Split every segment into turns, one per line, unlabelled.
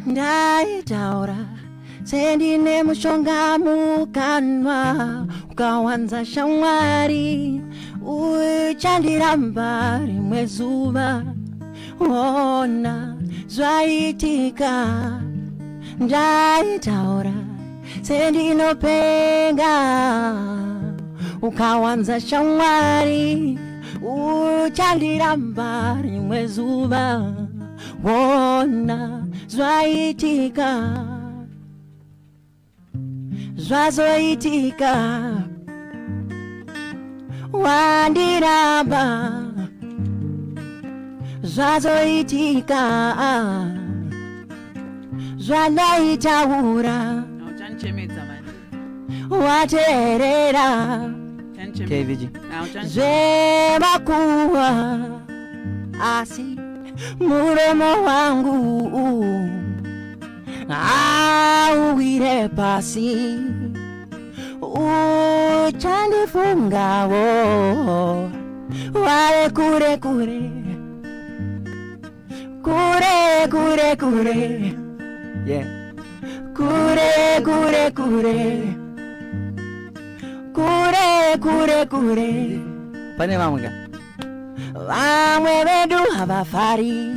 Ndaitaura sendine mushonga mukanwa ukawanza shamwari uchandiramba rimwe zuva ona zvaitika. Ndaitaura sendinopenga ukawanza shamwari uchandiramba rimwe zuva ona zvaitika zvazoitika wandiramba zvazoitika zvanaitaura wateerera zvemakuwa asi muromo wangu auwire pasi uchandifungawo wale kure kure kure kure kure yeah kure kure kure kure kure kure pane vamwe vamwe vedu havafari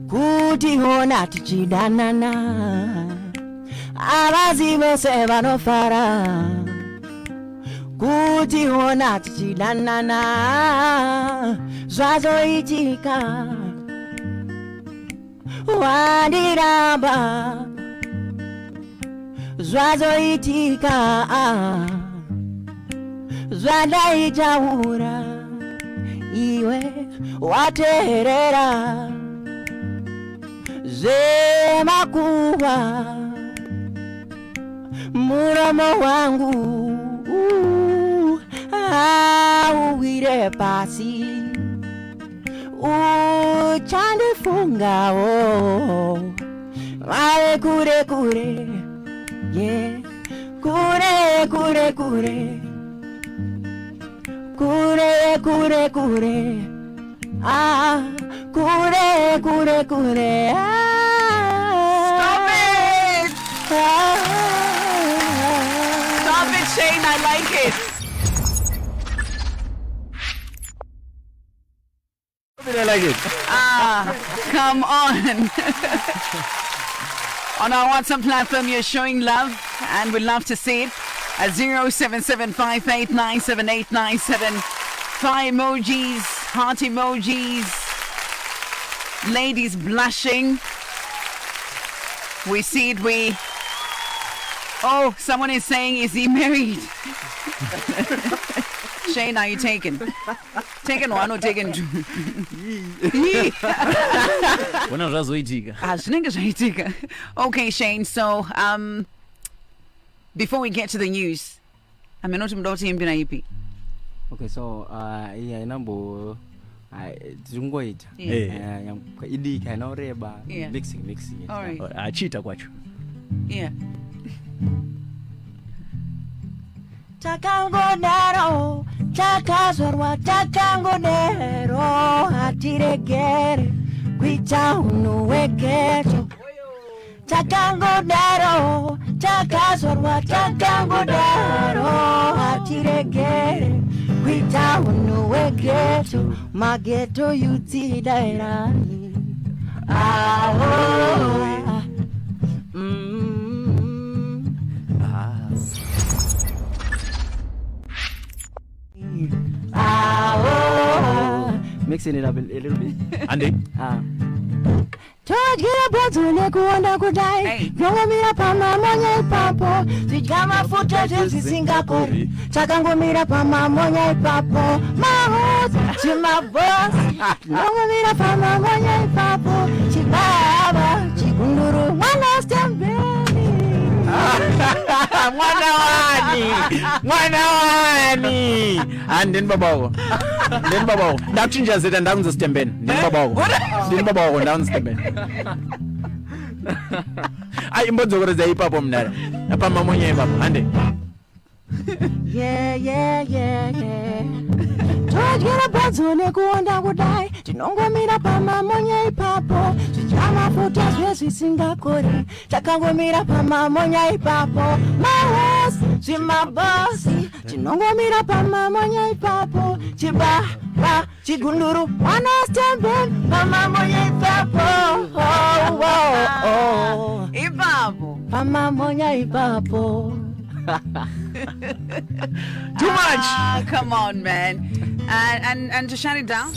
kutiona tichidanana avazi vose vanofara kutiona tichidanana zvazoitika wandiramba zvazoitika zvandaitaura iwe wateerera zvemakuwa muromo wangu auwire pasi uchandifungawo wale kure kure yeah kure kure kure kure kure kure kure kure kure
Stop it! Stop it, Shayne, I like it.
I like it.
Come on. On our WhatsApp platform, you're showing love, and we'd love to see it at 0775897897. Fire emojis, heart emojis, ladies blushing. We see it. Oh, someone is saying, is he married? Shayne, are you taken? Taken one or taken two? Okay, Shayne, so before we get to the news, I'm not going
okay, so yeah, number zungoita idi kana reba mixing
all right
achita kwacho
yeah
takangodaro takazorwa takangodero hatiregere kuita unhu wegeto takangodaro takazorwa takangodaro hatiregere kuita unhu wegeto mageto yutsidairani mixing it up a little bit.
Andy?
Tojira botule kuonda kudai Nyongomira pama monya ipapo Zijama futa jinsi Singapore Takangomira pama monya ipapo Mahos, chimabos Nyongomira pama monya ipapo Chibaba, chikunduru, mwana stembeni
Mwana wani Andin babawo Ndakuchinja zeta ndakunza stembeni Ndin babawo ndakunza stembeni Ai mbodzokoroza ipapo mnara Apama mwenye ipapo ande
Tojira botule kuonda kudai Chinongomira pamamonya ipapo. Chichamafuta zvezvisingakori. Chakangomira pamamonya ipapo. Mahosi, chimabasi. Chinongomira pamamonya ipapo. Chibaba, chigunduru. Wanastembeni pamamonya ipapo. Oh, oh, oh.
Ipapo.
Pamamonya ipapo.
Too much.
Come on, man. And to shut it down.